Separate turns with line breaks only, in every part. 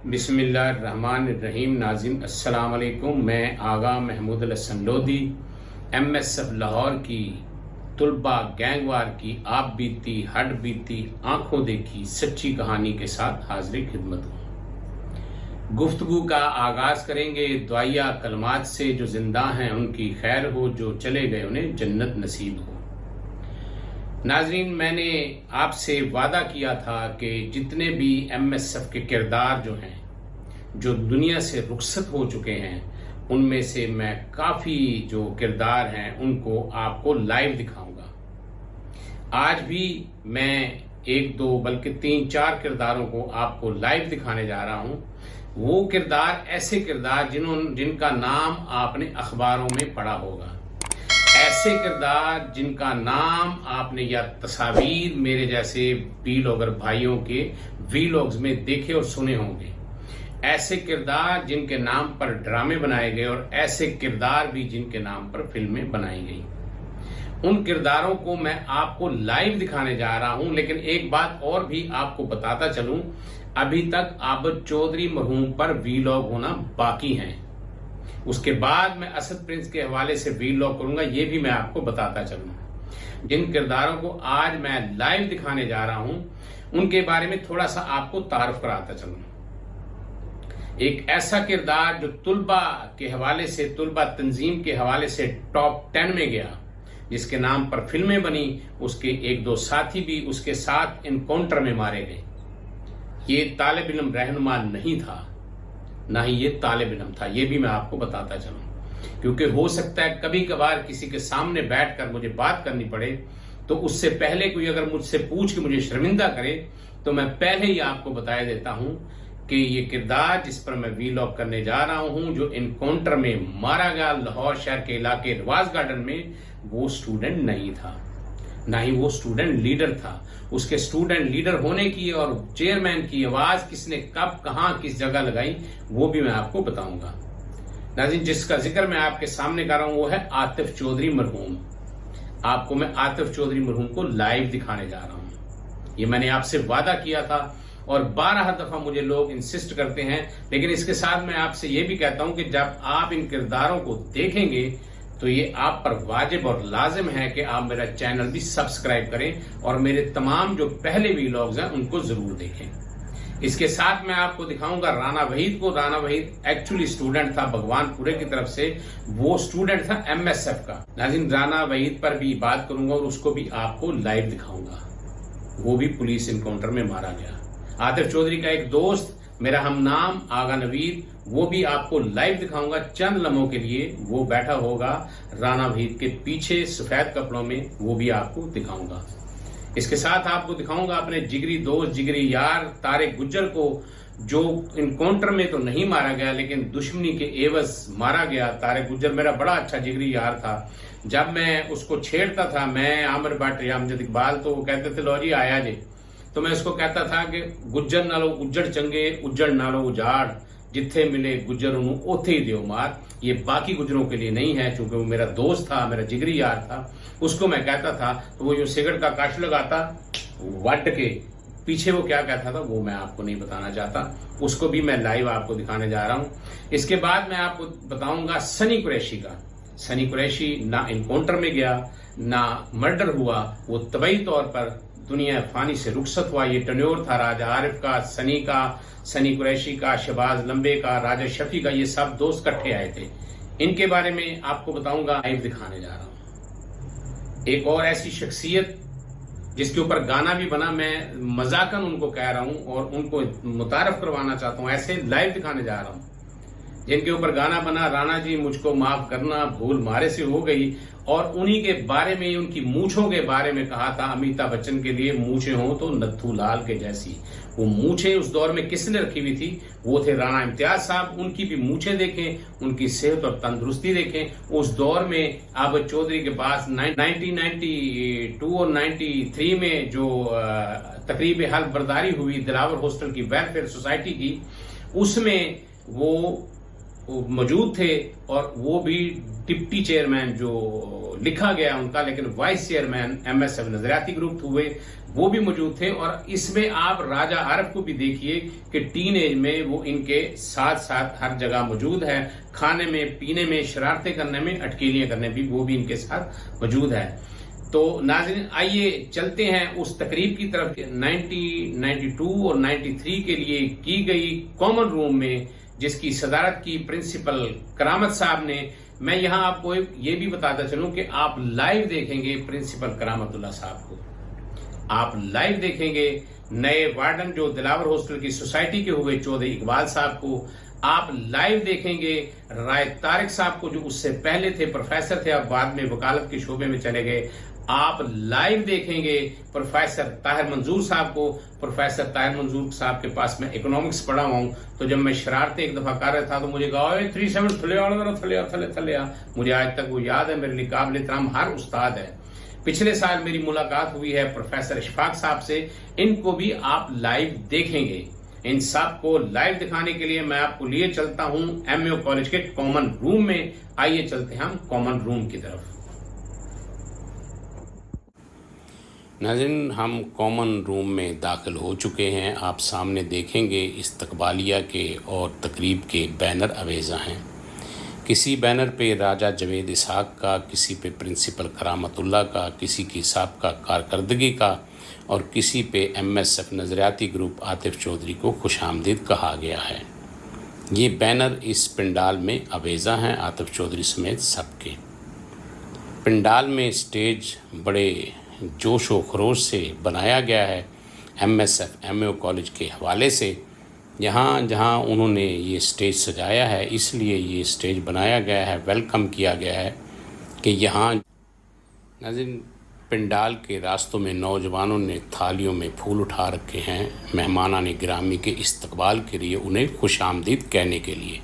بسم اللہ الرحمن الرحیم۔ ناظرین السلام علیکم۔ میں Agha Mahmood Alhassan Lodhi M S F Lahore کی طلباء گینگ وار کی آپ بیتی ہڈ بیتی آنکھوں دیکھی سچی کہانی کے ساتھ حاضر خدمت ہوں۔ گفتگو کا آغاز کریں گے دعائیہ کلمات سے۔ جو زندہ ہیں ان کی خیر ہو، جو چلے گئے انہیں جنت نصیب ہو۔ ناظرین، میں نے آپ سے وعدہ کیا تھا کہ جتنے بھی ایم ایس ایف کے کردار جو ہیں جو دنیا سے رخصت ہو چکے ہیں، ان میں سے میں کافی جو کردار ہیں ان کو آپ کو لائیو دکھاؤں گا۔ آج بھی میں ایک دو بلکہ 3-4 کرداروں کو آپ کو لائیو دکھانے جا رہا ہوں۔ وہ کردار ایسے کردار جن کا نام آپ نے اخباروں میں پڑھا ہوگا، ایسے کردار جن کا نام آپ نے یا تصاویر میرے جیسے ویلاگر بھائیوں کے ویلاگز میں دیکھے اور سنے ہوں گے، ایسے کردار جن کے نام پر ڈرامے بنائے گئے اور ایسے کردار بھی جن کے نام پر فلمیں بنائی گئی۔ ان کرداروں کو میں آپ کو لائیو دکھانے جا رہا ہوں۔ لیکن ایک بات اور بھی آپ کو بتاتا چلوں، ابھی تک عابد چودھری مرحوم پر ویلاگ ہونا باقی ہیں۔ اس کے بعد میں اسد پرنس کے حوالے سے ویلاگ کروں گا، یہ بھی میں آپ کو بتاتا چلوں۔ جن کرداروں کو آج میں لائیو دکھانے جا رہا ہوں ان کے بارے میں تھوڑا سا آپ کو تعارف کراتا چلوں۔ ایک ایسا کردار جو طلباء کے حوالے سے، طلباء تنظیم کے حوالے سے ٹاپ 10 میں گیا، جس کے نام پر فلمیں بنی، اس کے 1-2 ساتھی بھی اس کے ساتھ انکاؤنٹر میں مارے گئے۔ یہ طالب علم رہنما نہیں تھا، نہ ہی یہ طالب علم تھا، یہ بھی میں آپ کو بتاتا چلوں، کیونکہ ہو سکتا ہے کبھی کبھار کسی کے سامنے بیٹھ کر مجھے بات کرنی پڑے تو اس سے پہلے کوئی اگر مجھ سے پوچھ کے مجھے شرمندہ کرے تو میں پہلے ہی آپ کو بتا دیتا ہوں کہ یہ کردار جس پر میں ویلاگ کرنے جا رہا ہوں، جو انکاؤنٹر میں مارا گیا لاہور شہر کے علاقے رواز گارڈن میں، وہ سٹوڈنٹ نہیں تھا، نہ ہی وہ سٹوڈنٹ لیڈر تھا۔ اس کے سٹوڈنٹ لیڈر ہونے کی اور چیئرمین کی آواز کس نے کب کہاں کس جگہ لگائی وہ بھی میں آپ کو بتاؤں گا۔ ناظرین، جس کا ذکر میں آپ کے سامنے کر رہا ہوں وہ ہے عاطف چودھری مرحوم۔ آپ کو میں عاطف چودھری مرحوم کو لائیو دکھانے جا رہا ہوں۔ یہ میں نے آپ سے وعدہ کیا تھا اور 12 دفعہ مجھے لوگ انسسٹ کرتے ہیں، لیکن اس کے ساتھ میں آپ سے یہ بھی کہتا ہوں کہ جب آپ ان کرداروں کو دیکھیں گے تو یہ آپ پر واجب اور لازم ہے کہ آپ میرا چینل بھی سبسکرائب کریں اور میرے تمام جو پہلے ویلاگز ہیں ان کو ضرور دیکھیں۔ اس کے ساتھ میں آپ کو دکھاؤں گا رانا وحید کو۔ رانا وحید ایکچولی سٹوڈنٹ تھا بھگوان پورے کی طرف سے، وہ سٹوڈنٹ تھا ایم ایس ایف کا۔ ناظرین، رانا وحید پر بھی بات کروں گا اور اس کو بھی آپ کو لائیو دکھاؤں گا، وہ بھی پولیس انکاؤنٹر میں مارا گیا۔ عاطف چودھری کا ایک دوست میرا ہم نام آغا نوید، وہ بھی آپ کو لائیو دکھاؤں گا چند لمحوں کے لیے۔ وہ بیٹھا ہوگا رانا وحید کے پیچھے سفید کپڑوں میں، وہ بھی آپ کو دکھاؤں گا۔ اس کے ساتھ آپ کو دکھاؤں گا اپنے جگری دوست جگری یار طارق گجر کو، جو انکاؤنٹر میں تو نہیں مارا گیا لیکن دشمنی کے عوض مارا گیا۔ طارق گجر میرا بڑا اچھا جگری یار تھا۔ جب میں اس کو چھیڑتا تھا، میں عامر بٹ یا امجد اقبال، تو وہ کہتے تھے لو جی آیا جی، تو میں اس کو کہتا تھا کہ گجر نالو اجڑ چنگے اجڑ نالو اجاڑ، جتھے ملے گجر انہوں اوتھے ہی دیو مار۔ یہ باقی گجروں کے لیے نہیں ہے، چونکہ وہ میرا دوست تھا، میرا جگری یار تھا، اس کو میں کہتا تھا تو وہ جو سگریٹ کا کاش لگاتا وڈ کے پیچھے وہ کیا کہتا تھا وہ میں آپ کو نہیں بتانا چاہتا، اس کو بھی میں لائیو آپ کو دکھانے جا رہا ہوں۔ اس کے بعد میں آپ کو بتاؤں گا سنی قریشی کا۔ سنی قریشی نہ انکاؤنٹر میں گیا نہ مرڈر ہوا، وہ طبعی طور پر دنیا فانی سے رخصت ہوا۔ یہ ٹنیور تھا راجہ عارف کا، سنی قریشی کا، شہباز لمبے کا، راجہ شفیع کا، یہ سب دوست کٹھے آئے تھے۔ ان کے بارے میں آپ کو بتاؤں گا، لائیو دکھانے جا رہا ہوں۔ ایک اور ایسی شخصیت جس کے اوپر گانا بھی بنا، میں مذاقاً ان کو کہہ رہا ہوں اور ان کو متعارف کروانا چاہتا ہوں، ایسے لائیو دکھانے جا رہا ہوں۔ جن کے اوپر گانا بنا رانا جی مجھ کو معاف کرنا بھول مارے سے ہو گئی، اور انہی کے بارے میں، ان کی مونچھوں کے بارے میں کہا تھا امیتابھ بچن کے لیے مونچھیں ہوں تو نتھو لال کے جیسی۔ وہ مونچھیں اس دور میں کس نے رکھی ہوئی تھی؟ وہ تھے رانا امتیاز صاحب۔ ان کی بھی مونچھیں دیکھیں، ان کی صحت اور تندرستی دیکھیں۔ اس دور میں عابد چودھری کے پاس 1992 اور 93 میں جو تقریب حلف برداری ہوئی دلاور ہاسٹل کی ویلفیئر سوسائٹی کی، اس میں وہ موجود تھے، اور وہ بھی ڈپٹی چیئرمین جو لکھا گیا ان کا، لیکن vice chairman M S F نظریاتی گروپ ہوئے۔ وہ بھی موجود تھے، اور اس میں آپ راجہ عارف کو بھی دیکھیے کہ ٹین ایج میں وہ ان کے ساتھ ساتھ ہر جگہ موجود ہے، کھانے میں، پینے میں، شرارتیں کرنے میں، اٹکیلیاں کرنے بھی وہ بھی ان کے ساتھ موجود ہے۔ تو ناظرین آئیے چلتے ہیں اس تقریب کی طرف 1992 اور 93 کے لیے کی گئی کامن روم میں، جس کی صدارت کی پرنسپل کرامت صاحب نے۔ میں یہاں آپ کو یہ بھی بتاتا چلوں کہ آپ لائیو دیکھیں گے پرنسپل کرامت اللہ صاحب کو، آپ لائیو دیکھیں گے نئے وارڈن جو دلاور ہاسٹل کی سوسائٹی کے ہوئے چودھری اقبال صاحب کو، آپ لائیو دیکھیں گے رائے طارق صاحب کو جو اس سے پہلے تھے، پروفیسر تھے، اب بعد میں وکالت کے شعبے میں چلے گئے۔ آپ لائیو دیکھیں گے پروفیسر طاہر منظور صاحب کو۔ پروفیسر طاہر منظور صاحب کے پاس میں اکنامکس پڑھا ہوا ہوں، تو جب میں شرارتیں ایک دفعہ کر رہا تھا تو مجھے کہا 37 تھلے آ، مجھے آج تک وہ یاد ہے، میرے لیے قابل احترام ہر استاد ہے۔ پچھلے سال میری ملاقات ہوئی ہے پروفیسر اشفاق صاحب سے، ان کو بھی آپ لائیو دیکھیں گے۔ ان سب کو لائیو دکھانے کے لیے میں آپ کو لیے چلتا ہوں ایم اے کالج کے کامن روم میں۔ آئیے چلتے ہیں ہم کامن روم کی طرف۔ ناظرین ہم کامن روم میں داخل ہو چکے ہیں، آپ سامنے دیکھیں گے استقبالیہ کے اور تقریب کے بینر اویزہ ہیں۔ کسی بینر پہ راجہ جوید اسحاق کا، کسی پہ پرنسپل کرامت اللہ کا، کسی کی سابقہ کارکردگی کا، اور کسی پہ ایم ایس ایف نظریاتی گروپ عاطف چودھری کو خوش آمدید کہا گیا ہے۔ یہ بینر اس پنڈال میں اویزہ ہیں عاطف چودھری سمیت سب کے۔ پنڈال میں اسٹیج بڑے جوش و خروش سے بنایا گیا ہے M S F M a college کے حوالے سے۔ یہاں جہاں انہوں نے یہ اسٹیج سجایا ہے، اس لیے یہ اسٹیج بنایا گیا ہے، ویلکم کیا گیا ہے کہ یہاں ناظرین پنڈال کے راستوں میں نوجوانوں نے تھالیوں میں پھول اٹھا رکھے ہیں مہمانان گرامی کے استقبال کے لیے، انہیں خوش آمدید کہنے کے لیے۔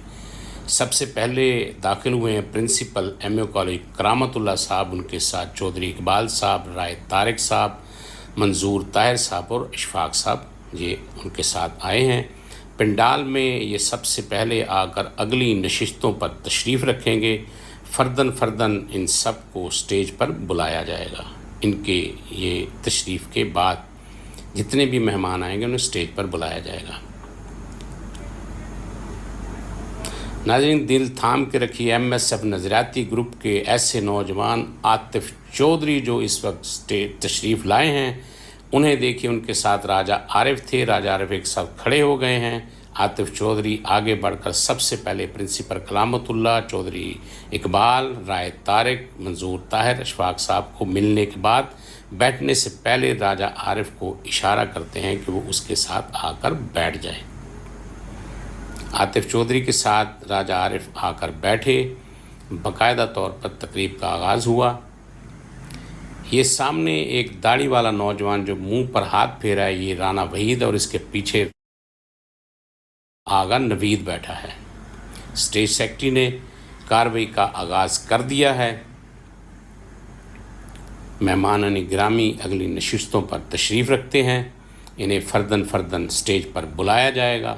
سب سے پہلے داخل ہوئے ہیں پرنسپل ایم اے کالج کرامت اللہ صاحب، ان کے ساتھ چودھری اقبال صاحب، رائے طارق صاحب، منظور طاہر صاحب اور اشفاق صاحب، یہ ان کے ساتھ آئے ہیں۔ پنڈال میں یہ سب سے پہلے آ کر اگلی نشستوں پر تشریف رکھیں گے۔ فردن فردن ان سب کو سٹیج پر بلایا جائے گا۔ ان کے یہ تشریف کے بعد جتنے بھی مہمان آئیں گے انہیں سٹیج پر بلایا جائے گا۔ ناظرین دل تھام کے رکھیے ایم ایس ایف نظریاتی گروپ کے ایسے نوجوان عاطف چودھری جو اس وقت تشریف لائے ہیں، انہیں دیکھیے، ان کے ساتھ راجہ عارف تھے، راجہ عارف ایک ساتھ کھڑے ہو گئے ہیں۔ عاطف چودھری آگے بڑھ کر سب سے پہلے پرنسپل کرامت اللہ، چودھری اقبال، رائے طارق، منظور طاہر، اشفاق صاحب کو ملنے کے بعد بیٹھنے سے پہلے راجہ عارف کو اشارہ کرتے ہیں کہ وہ اس کے ساتھ آ کر بیٹھ جائیں۔ عاطف چودھری کے ساتھ راجہ عارف آ کر بیٹھے، باقاعدہ طور پر تقریب کا آغاز ہوا۔ یہ سامنے ایک داڑھی والا نوجوان جو منہ پر ہاتھ پھیرا ہے، یہ رانا وحید، اور اس کے پیچھے آغا نوید بیٹھا ہے۔ اسٹیج سیکرٹری نے کارروائی کا آغاز کر دیا ہے۔ مہمانان گرامی اگلی نشستوں پر تشریف رکھتے ہیں، انہیں فردن فردن سٹیج پر بلایا جائے گا۔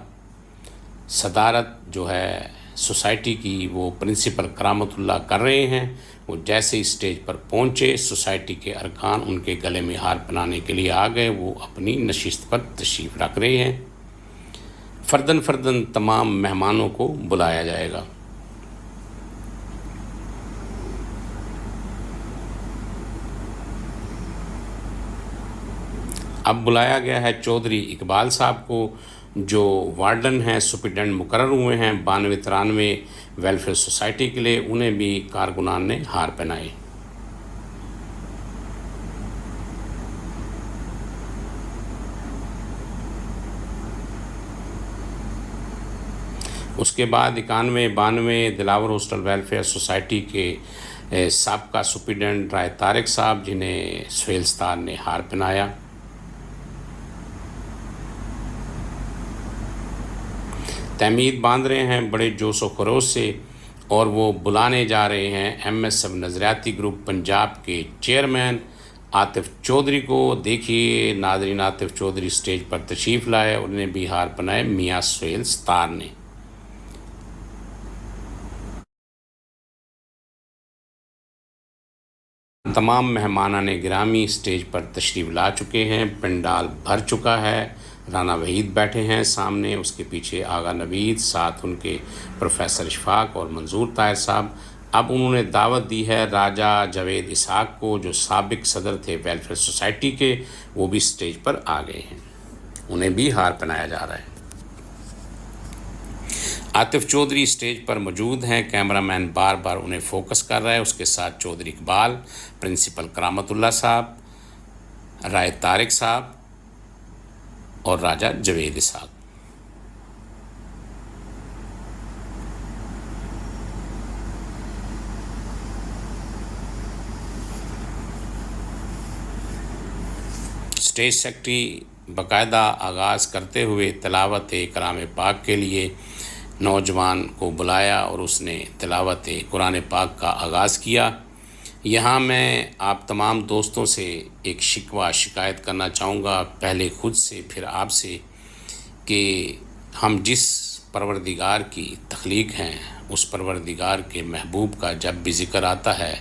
صدارت جو ہے سوسائٹی کی وہ پرنسپل کرامت اللہ کر رہے ہیں۔ وہ جیسے ہی اسٹیج پر پہنچے، سوسائٹی کے ارکان ان کے گلے میں ہار پہنانے کے لیے آ گئے، وہ اپنی نشست پر تشریف رکھ رہے ہیں۔ فردن فردن تمام مہمانوں کو بلایا جائے گا۔ اب بلایا گیا ہے چودھری اقبال صاحب کو، جو وارڈن ہیں، سپرنٹینڈنٹ مقرر ہوئے ہیں 92-93 ویلفیئر سوسائٹی کے لیے، انہیں بھی کارکنان نے ہار پہنائے۔ اس کے بعد 91-92 دلاور ہاسٹل ویلفیئر سوسائٹی کے سابقہ سپرنٹینڈنٹ رائے طارق صاحب، جنہیں سہیل ستار نے ہار پہنایا۔ تحمید باندھ رہے ہیں بڑے جوش و خروش سے، اور وہ بلانے جا رہے ہیں ایم ایس ایف نظریاتی گروپ پنجاب کے چیئرمین عاطف چودھری کو۔ دیکھیے ناظرین، عاطف چودھری سٹیج پر تشریف لائے، انہیں بھی ہار پہنائے میاں سہیل ستار نے۔ تمام مہمانان گرامی اسٹیج پر تشریف لا چکے ہیں، پنڈال بھر چکا ہے، رانا وحید بیٹھے ہیں سامنے، اس کے پیچھے آغا نوید، ساتھ ان کے پروفیسر اشفاق اور منظور طاہر صاحب۔ اب انہوں نے دعوت دی ہے راجہ جاوید اسحاق کو، جو سابق صدر تھے ویلفیئر سوسائٹی کے، وہ بھی اسٹیج پر آ گئے ہیں، انہیں بھی ہار پہنایا جا رہا ہے۔ عاطف چودھری اسٹیج پر موجود ہیں، کیمرہ مین بار بار انہیں فوکس کر رہا ہے، اس کے ساتھ چودھری اقبال، پرنسپل کرامت اللہ صاحب، رائے طارق صاحب اور راجہ جاوید اسحاق۔ اسٹیج سیکرٹری باقاعدہ آغاز کرتے ہوئے تلاوت کلام پاک کے لیے نوجوان کو بلایا اور اس نے تلاوت قرآن پاک کا آغاز کیا۔ یہاں میں آپ تمام دوستوں سے ایک شکوہ شکایت کرنا چاہوں گا، پہلے خود سے پھر آپ سے، کہ ہم جس پروردگار کی تخلیق ہیں، اس پروردگار کے محبوب کا جب بھی ذکر آتا ہے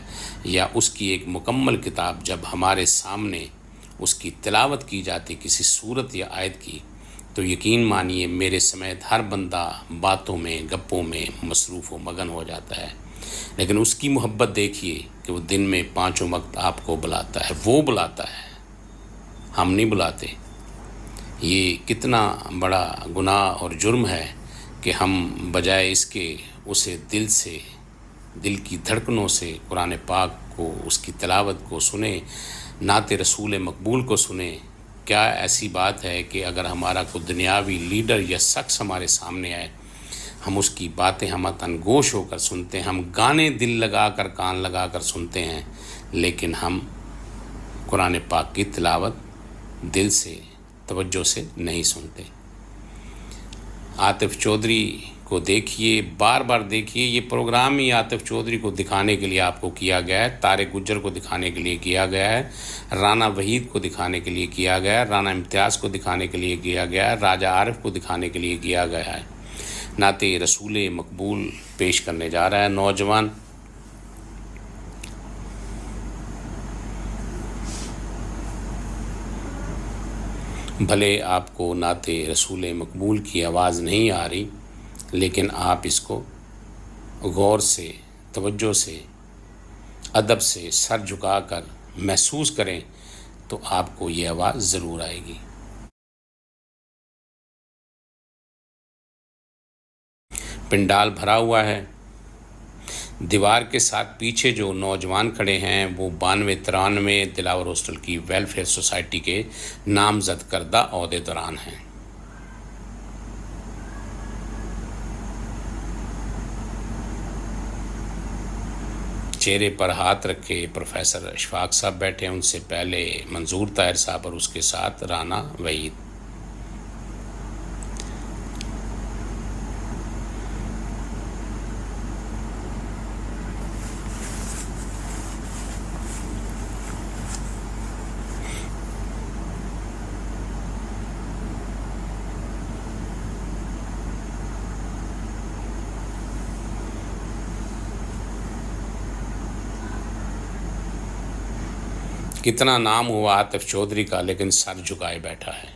یا اس کی ایک مکمل کتاب جب ہمارے سامنے اس کی تلاوت کی جاتی کسی صورت یا آیت کی، تو یقین مانیے میرے سمیت ہر بندہ باتوں میں گپوں میں مصروف و مگن ہو جاتا ہے، لیکن اس کی محبت دیکھیے کہ وہ دن میں 5 وقت آپ کو بلاتا ہے، وہ بلاتا ہے، ہم نہیں بلاتے۔ یہ کتنا بڑا گناہ اور جرم ہے کہ ہم بجائے اس کے اسے دل سے، دل کی دھڑکنوں سے قرآن پاک کو، اس کی تلاوت کو سنیں، نعت رسول مقبول کو سنیں۔ کیا ایسی بات ہے کہ اگر ہمارا کوئی دنیاوی لیڈر یا شخص ہمارے سامنے آئے، ہم اس کی باتیں ہم تنگوش ہو کر سنتے ہیں، ہم گانے دل لگا کر کان لگا کر سنتے ہیں، لیکن ہم قرآن پاک کی تلاوت دل سے توجہ سے نہیں سنتے۔ عاطف چودھری کو دیکھیے، بار بار دیکھیے، یہ پروگرام ہی عاطف چودھری کو دکھانے کے لیے آپ کو کیا گیا ہے، طارق گجر کو دکھانے کے لیے کیا گیا ہے، رانا وحید کو دکھانے کے لیے کیا گیا ہے، رانا امتیاز کو دکھانے کے لیے کیا گیا ہے، راجہ عارف کو دکھانے کے لیے کیا گیا ہے۔ نعت رسول مقبول پیش کرنے جا رہا ہے نوجوان۔ بھلے آپ کو نعت رسول مقبول کی آواز نہیں آ رہی، لیکن آپ اس کو غور سے، توجہ سے، ادب سے سر جھکا کر محسوس کریں تو آپ کو یہ آواز ضرور آئے گی۔ پنڈال بھرا ہوا ہے، دیوار کے ساتھ پیچھے جو نوجوان کھڑے ہیں وہ 92-93 دلاور ہاسٹل کی ویلفیئر سوسائٹی کے نامزد کردہ عہدیداران ہیں۔ چہرے پر ہاتھ رکھے پروفیسر اشفاق صاحب بیٹھے ہیں، ان سے پہلے منظور طاہر صاحب اور اس کے ساتھ رانا وحید۔ کتنا نام ہوا عاطف چودھری کا، لیکن سر جھکائے بیٹھا ہے۔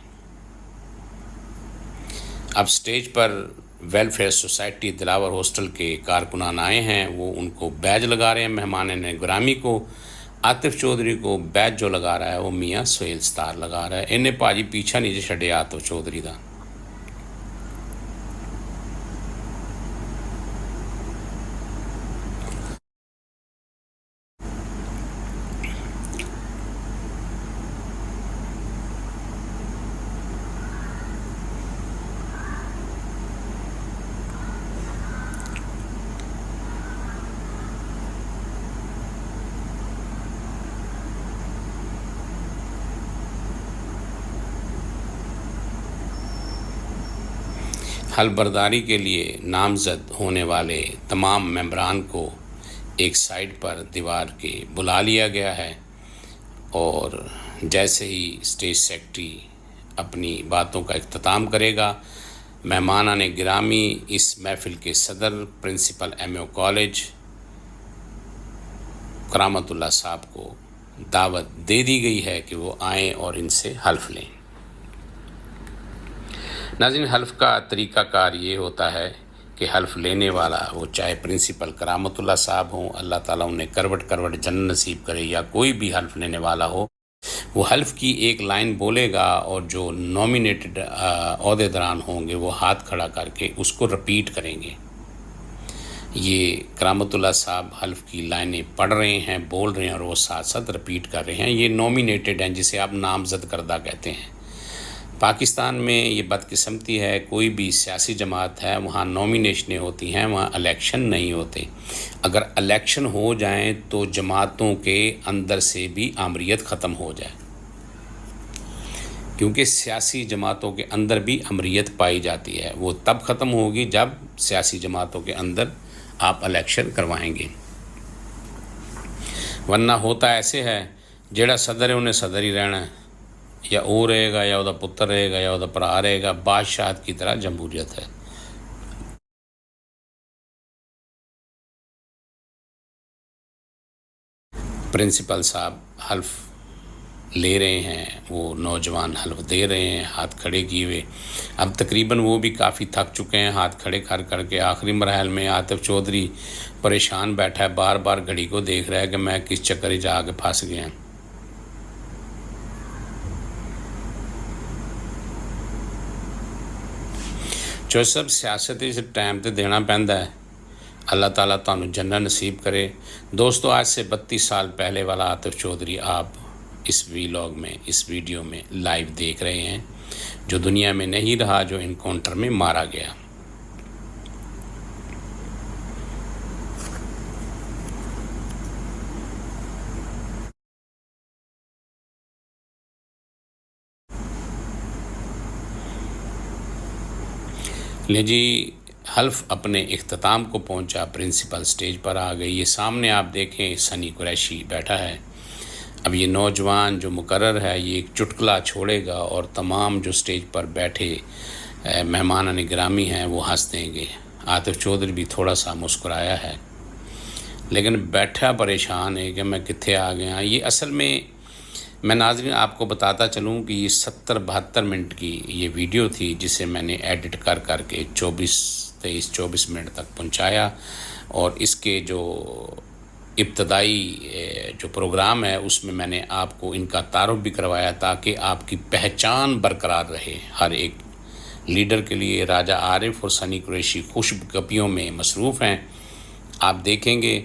اب سٹیج پر ویلفیئر سوسائٹی دلاور ہاسٹل کے کارکنان آئے ہیں، وہ ان کو بیج لگا رہے ہیں، مہمان گرامی کو۔ عاطف چودھری کو بیج جو لگا رہا ہے وہ میاں سہیل ستار لگا رہا ہے۔ انہیں پاجی پیچھا نہیں چھڈے عاطف چودھری دا۔ حل برداری کے لیے نامزد ہونے والے تمام ممبران کو ایک سائڈ پر دیوار کے بلا لیا گیا ہے، اور جیسے ہی اسٹیج سیکرٹری اپنی باتوں کا اختتام کرے گا، مہمانان گرامی اس محفل کے صدر پرنسپل ایم اے کالج کرامت اللہ صاحب کو دعوت دے دی گئی ہے کہ وہ آئیں اور ان سے حلف لیں۔ ناظرین، حلف کا طریقہ کار یہ ہوتا ہے کہ حلف لینے والا، وہ چاہے پرنسپل کرامت اللہ صاحب ہوں، اللہ تعالیٰ انہیں کروٹ کروٹ جنت نصیب کرے، یا کوئی بھی حلف لینے والا ہو، وہ حلف کی ایک لائن بولے گا اور جو نومینیٹڈ عہدے داران ہوں گے وہ ہاتھ کھڑا کر کے اس کو رپیٹ کریں گے۔ یہ کرامت اللہ صاحب حلف کی لائنیں پڑھ رہے ہیں، بول رہے ہیں، اور وہ ساتھ ساتھ رپیٹ کر رہے ہیں۔ یہ نومینیٹڈ ہیں، جسے آپ نامزد کردہ کہتے ہیں۔ پاکستان میں یہ بدقسمتی ہے، کوئی بھی سیاسی جماعت ہے وہاں نومینیشنیں ہوتی ہیں، وہاں الیکشن نہیں ہوتے۔ اگر الیکشن ہو جائیں تو جماعتوں کے اندر سے بھی آمریت ختم ہو جائے، کیونکہ سیاسی جماعتوں کے اندر بھی امریت پائی جاتی ہے۔ وہ تب ختم ہوگی جب سیاسی جماعتوں کے اندر آپ الیکشن کروائیں گے، ورنہ ہوتا ایسے ہے جیڑا صدر ہے انہیں صدر ہی رہنا ہے، یا وہ رہے گا، یا وہ پتر رہے گا، یا وہ پرا رہے گا۔ بادشاہت کی طرح جمہوریت ہے۔ پرنسپل صاحب حلف لے رہے ہیں، وہ نوجوان حلف دے رہے ہیں ہاتھ کھڑے کیے ہوئے۔ اب تقریباً وہ بھی کافی تھک چکے ہیں ہاتھ کھڑے کر کر کے۔ آخری مراحل میں عاطف چودھری پریشان بیٹھا ہے، بار بار گھڑی کو دیکھ رہا ہے کہ میں کس چکر جا کے پھنس گیا۔ جو سب سیاست ٹائم تے دینا پہنتا ہے۔ اللہ تعالیٰ تانوں جنت نصیب کرے۔ دوستو، آج سے 32 سال پہلے والا عاطف چودھری آپ اس ویلاگ میں، اس ویڈیو میں لائیو دیکھ رہے ہیں، جو دنیا میں نہیں رہا، جو انکاؤنٹر میں مارا گیا۔ لے جی، حلف اپنے اختتام کو پہنچا، پرنسپل سٹیج پر آ گئی۔ یہ سامنے آپ دیکھیں سنی قریشی بیٹھا ہے۔ اب یہ نوجوان جو مقرر ہے یہ ایک چٹکلا چھوڑے گا اور تمام جو سٹیج پر بیٹھے مہمانان گرامی ہیں وہ ہنس دیں گے۔ عاطف چودھری بھی تھوڑا سا مسکرایا ہے، لیکن بیٹھا پریشان ہے کہ میں کتھے آ گیا۔ یہ اصل میں ناظرین آپ کو بتاتا چلوں کہ یہ 70-72 منٹ کی یہ ویڈیو تھی، جسے میں نے ایڈٹ کر کر کے 24 منٹ تک پہنچایا، اور اس کے جو ابتدائی جو پروگرام ہے اس میں نے آپ کو ان کا تعارف بھی کروایا تاکہ آپ کی پہچان برقرار رہے۔ ہر ایک لیڈر کے لیے راجہ عارف اور سنی قریشی خوشب گپیوں میں مصروف ہیں۔ آپ دیکھیں گے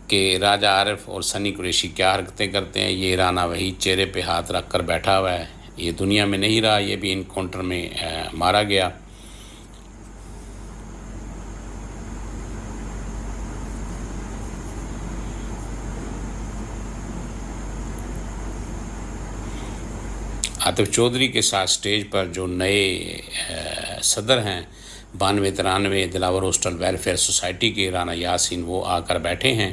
کہ راجہ عارف اور سنی قریشی کیا حرکتیں کرتے ہیں۔ یہ رانا وحید چہرے پہ ہاتھ رکھ کر بیٹھا ہوا ہے، یہ دنیا میں نہیں رہا، یہ بھی انکاؤنٹر میں مارا گیا۔ عاطف چودھری کے ساتھ سٹیج پر جو نئے صدر ہیں 92-93 دلاور ہاسٹل ویلفیئر سوسائٹی کے رانا یاسین، وہ آ کر بیٹھے ہیں۔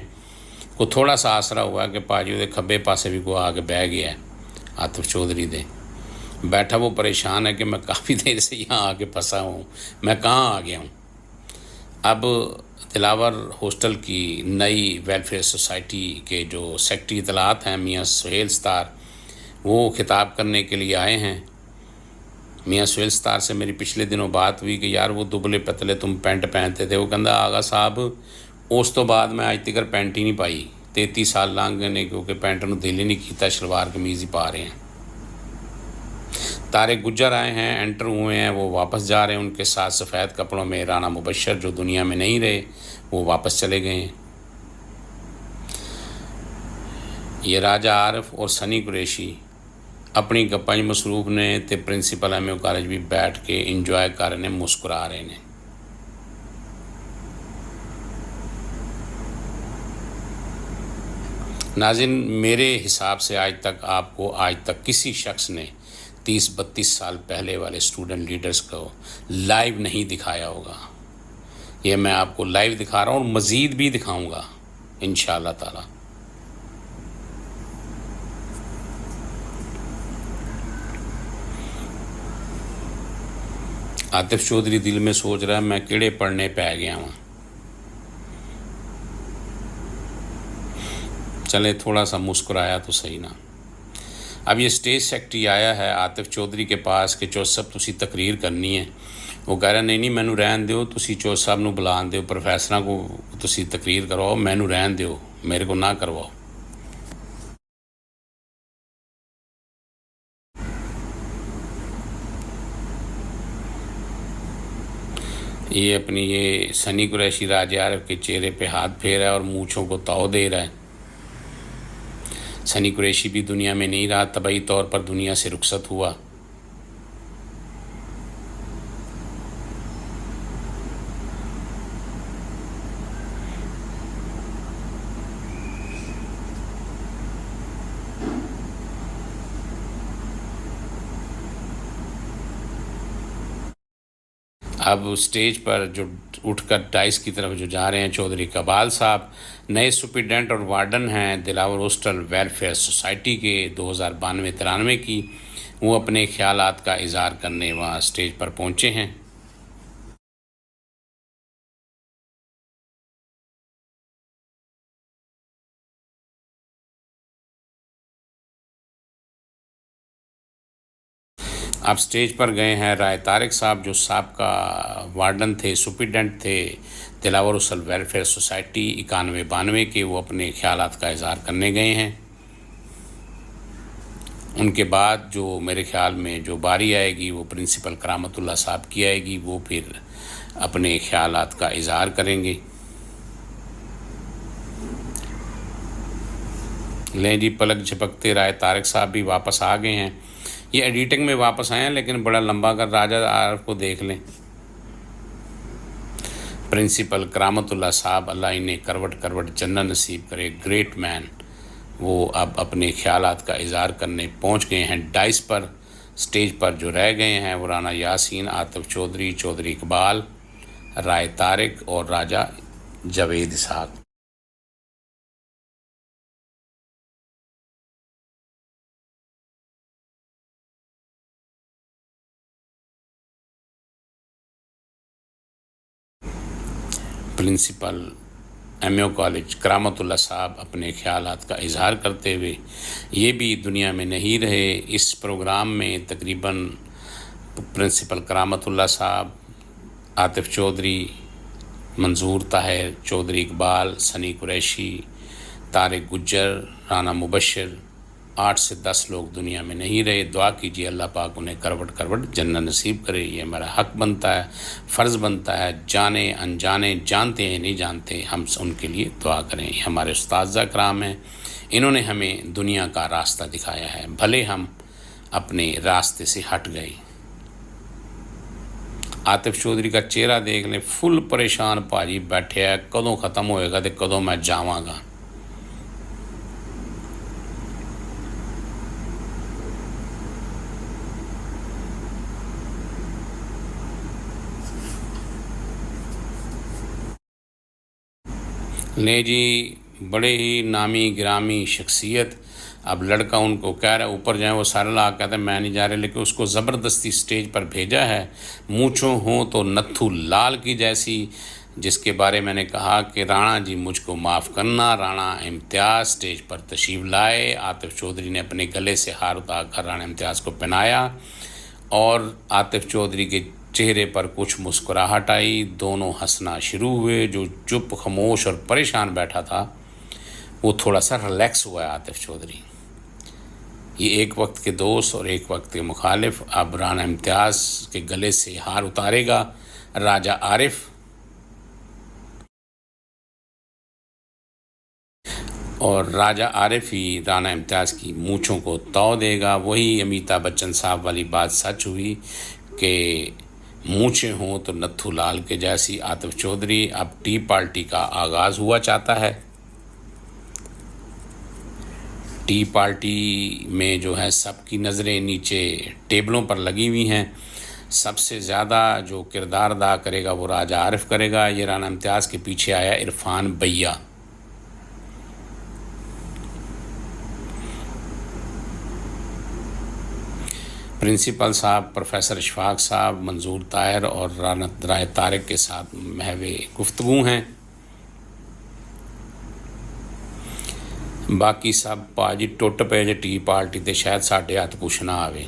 کو تھوڑا سا آسرا ہوا کہ پاجیوں دے کھبے پاسے بھی کو آ کے بہ گیا ہے۔ عاطف چودھری دے بیٹھا وہ پریشان ہے کہ میں کافی دیر سے یہاں آ کے پھنسا ہوں، میں کہاں آ گیا ہوں۔ اب دلاور ہاسٹل کی نئی ویلفیئر سوسائٹی کے جو سیکٹری اطلاعات ہیں میاں سہیل ستار، وہ خطاب کرنے کے لیے آئے ہیں۔ میاں سہیل ستار سے میری پچھلے دنوں بات ہوئی کہ یار وہ دبلے پتلے تم پینٹ پہنتے تھے، وہ کہندا آغا صاحب اس تو بعد میں آج تک پینٹ ہی نہیں پائی، 33 سال لنگ گئے نے، کیونکہ پینٹ نو دل ہی نہیں کیتا، شلوار قمیض ہی پا رہے ہیں۔ طارق گجر آئے ہیں، انٹر ہوئے ہیں، وہ واپس جا رہے ہیں، ان کے ساتھ سفید کپڑوں میں رانا مبشر جو دنیا میں نہیں رہے وہ واپس چلے گئے ہیں۔ یہ راجہ عارف اور سنی قریشی اپنی گپاں مصروف نے تے پرنسپل ایم کالج بھی بیٹھ کے انجوائے کر رہے ہیں، مسکرا رہے ہیں۔ ناظرین، میرے حساب سے آج تک کسی شخص نے 30-32 سال پہلے والے اسٹوڈنٹ لیڈرز کو لائیو نہیں دکھایا ہوگا۔ یہ میں آپ کو لائیو دکھا رہا ہوں اور مزید بھی دکھاؤں گا انشاءاللہ تعالی۔ عاطف چودھری دل میں سوچ رہا ہے میں کیڑے پڑھنے پہ گیا ہوں۔ چلے تھوڑا سا مسکرایا تو صحیح نا. اب یہ اسٹیج سیکٹری آیا ہے عاطف چودھری کے پاس کہ چودھری صاحب تسی تقریر کرنی ہے. وہ کہہ رہا نہیں مینوں رہن دیو, تسی چودھری صاحب نو بلان دیو, پروفیسراں کو تسی تقریر کرواؤ, مینوں رہن دیو, میرے کو نہ کرواؤ. یہ اپنی یہ سنی قریشی راجہ عارف کے چہرے پہ ہاتھ پھیر رہا ہے اور مونچھوں کو تاؤ دے رہا ہے. سنی قریشی بھی دنیا میں نہیں رہا, طبعی طور پر دنیا سے رخصت ہوا. اب اسٹیج پر جو اٹھ کر ڈائس کی طرف جو جا رہے ہیں چودھری اقبال صاحب, نئے سپرنٹینڈنٹ اور وارڈن ہیں دلاور ہوسٹل ویلفیئر سوسائٹی کے 2092-93 کی. وہ اپنے خیالات کا اظہار کرنے وہاں اسٹیج پر پہنچے ہیں. اب اسٹیج پر گئے ہیں رائے طارق صاحب جو سابقہ وارڈن تھے, سپرنٹینڈنٹ تھے دلاور ہوسٹل ویلفیئر سوسائٹی 91-92 کے. وہ اپنے خیالات کا اظہار کرنے گئے ہیں. ان کے بعد جو میرے خیال میں جو باری آئے گی وہ پرنسپل کرامت اللہ صاحب کی آئے گی, وہ پھر اپنے خیالات کا اظہار کریں گے. لیں جی پلک جھپکتے رائے طارق صاحب بھی واپس آ گئے ہیں. یہ ایڈیٹنگ میں واپس آئے ہیں لیکن بڑا لمبا کر راجہ عارف کو دیکھ لیں. پرنسپل کرامت اللہ صاحب اللہ انہیں کروٹ کروٹ جنت نصیب کرے, گریٹ مین. وہ اب اپنے خیالات کا اظہار کرنے پہنچ گئے ہیں ڈائس پر. اسٹیج پر جو رہ گئے ہیں وہ رانا یاسین, عاطف چودھری, چودھری اقبال, رائے طارق اور راجہ جاوید اسحاق. پرنسپل ایم اے کالج کرامت اللہ صاحب اپنے خیالات کا اظہار کرتے ہوئے یہ بھی دنیا میں نہیں رہے. اس پروگرام میں تقریباً پرنسپل کرامت اللہ صاحب, عاطف چودھری, منظور طاہر, چودھری اقبال, سنی قریشی, طارق گجر, رانا مبشر, 8 سے 10 لوگ دنیا میں نہیں رہے. دعا کیجیے اللہ پاک انہیں کروٹ کروٹ جنت نصیب کرے. یہ ہمارا حق بنتا ہے, فرض بنتا ہے, جانے انجانے, جانتے ہیں نہیں جانتے, ہم ان کے لیے دعا کریں. یہ ہمارے اساتذہ کرام ہیں, انہوں نے ہمیں دنیا کا راستہ دکھایا ہے, بھلے ہم اپنے راستے سے ہٹ گئے. عاطف چودھری کا چہرہ دیکھ لیں, فل پریشان پاجی بیٹھے ہے, کدوں ختم ہوئے گا تو کدوں میں جاواں گا. لے جی بڑے ہی نامی گرامی شخصیت. اب لڑکا ان کو کہہ رہا ہے اوپر جائیں, وہ سارے لاگ کہتے ہیں میں نہیں جا رہے, لیکن اس کو زبردستی اسٹیج پر بھیجا ہے. مونچھوں ہوں تو نتھو لال کی جیسی, جس کے بارے میں نے کہا کہ رانا جی مجھ کو معاف کرنا. رانا امتیاز اسٹیج پر تشریف لائے. عاطف چودھری نے اپنے گلے سے ہار اتار کر رانا امتیاز کو پہنایا اور عاطف چودھری کے چہرے پر کچھ مسکراہٹ آئی. دونوں ہنسنا شروع ہوئے. جو چپ خاموش اور پریشان بیٹھا تھا وہ تھوڑا سا ریلیکس ہوا ہے عاطف چودھری. یہ ایک وقت کے دوست اور ایک وقت کے مخالف. اب رانا امتیاز کے گلے سے ہار اتارے گا راجہ عارف, اور راجہ عارف ہی رانا امتیاز کی مونچھوں کو تو دے گا. وہی امیتابھ بچن صاحب والی بات سچ ہوئی کہ مونچھیں ہوں تو نتھو لال کے جیسی. عاطف چودھری اب ٹی پارٹی کا آغاز ہوا چاہتا ہے. ٹی پارٹی میں جو ہے سب کی نظریں نیچے ٹیبلوں پر لگی ہوئی ہیں. سب سے زیادہ جو کردار ادا کرے گا وہ راجہ عارف کرے گا. یہ رانا امتیاز کے پیچھے آیا عرفان بھیا. پرنسپل صاحب پروفیسر اشفاق صاحب, منظور طاہر اور رائے طارق کے ساتھ محو گفتگو ہیں. ਬਾਕੀ ਸਭ ਭਾਜੀ ਟੁੱਟ ਪਏ ਜੇ ਟੀ ਪਾਰਟੀ ਤੇ ਸ਼ਾਇਦ ਸਾਡੇ ਹੱਥ ਕੁਛ ਨਾ ਆਵੇ।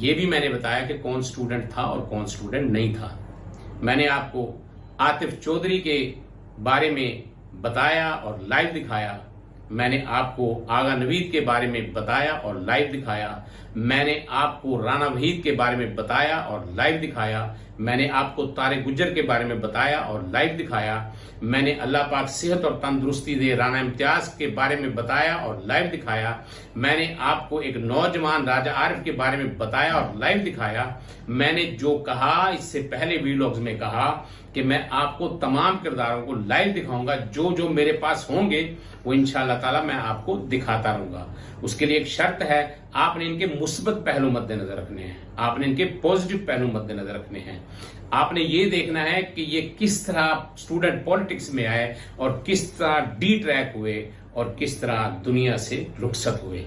یہ بھی میں نے بتایا کہ کون سٹوڈنٹ تھا اور کون سٹوڈنٹ نہیں تھا. میں نے آپ کو عاطف چودھری کے بارے میں بتایا اور لائیو دکھایا. میں نے آپ کو آغا نوید کے بارے میں بتایا اور لائیو دکھایا. میں نے آپ کو رانا وحید کے بارے میں بتایا اور لائیو دکھایا. میں نے آپ کو طارق گجر کے بارے میں بتایا اور لائیو دکھایا. میں نے اللہ پاک صحت اور تندرستی دے رانا امتیاز کے بارے میں بتایا اور لائیو دکھایا. میں نے آپ کو ایک نوجوان راجہ عارف کے بارے میں بتایا اور لائیو دکھایا. میں نے جو کہا اس سے پہلے ویلاگز میں کہا کہ میں آپ کو تمام کرداروں کو لائیو دکھاؤں گا. جو میرے پاس ہوں گے وہ انشاءاللہ تعالی میں آپ کو دکھاتا رہوں گا. اس کے لیے ایک شرط ہے، آپ نے ان کے مثبت پہلو مد نظر رکھنے ہیں، آپ نے ان کے پازیٹو پہلو مد نظر رکھنے ہیں. آپ نے یہ دیکھنا ہے کہ یہ کس طرح اسٹوڈنٹ پالیٹکس میں آئے اور کس طرح ڈی ٹریک ہوئے اور کس طرح دنیا سے رخصت ہوئے.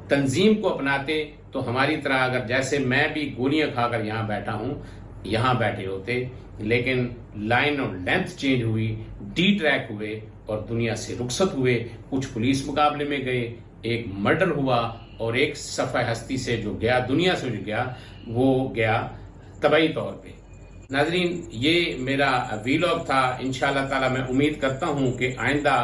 تنظیم کو اپناتے تو ہماری طرح اگر جیسے میں بھی گولیاں کھا کر یہاں بیٹھا ہوں یہاں بیٹھے ہوتے، لیکن لائن اور لینتھ چینج ہوئی، ڈی ٹریک ہوئے اور دنیا سے رخصت ہوئے. کچھ پولیس مقابلے میں گئے، ایک مرڈر ہوا اور ایک صفحہ ہستی سے جو گیا، دنیا سے جو گیا وہ گیا طبعی طور پہ. ناظرین، یہ میرا ویلاگ تھا. انشاءاللہ تعالی میں امید کرتا ہوں کہ آئندہ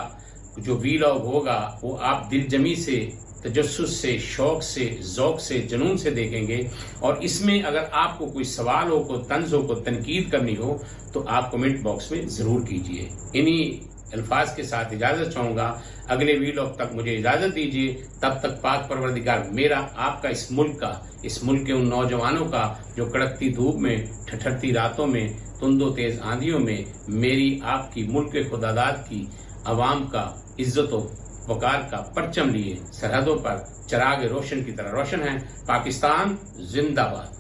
جو ویلاگ ہوگا وہ آپ دل جمی سے، تجسس سے، شوق سے، ذوق سے، جنون سے دیکھیں گے. اور اس میں اگر آپ کو کوئی سوال ہو، کوئی طنز ہو، کوئی تنقید کرنی ہو تو آپ کمنٹ باکس میں ضرور کیجئے. انہی الفاظ کے ساتھ اجازت چاہوں گا. اگلے ویلاگ تک مجھے اجازت دیجیے. تب تک پاک پروردگار میرا، آپ کا، اس ملک کا، اس ملک کے ان نوجوانوں کا جو کڑکتی دھوپ میں، ٹھٹھرتی راتوں میں، تند و تیز آندھیوں میں میری، آپ کی، ملک کے خداداد کی عوام کا عزت و وقار کا پرچم لیے سرحدوں پر چراغ روشن کی طرح روشن ہے. پاکستان زندہ باد.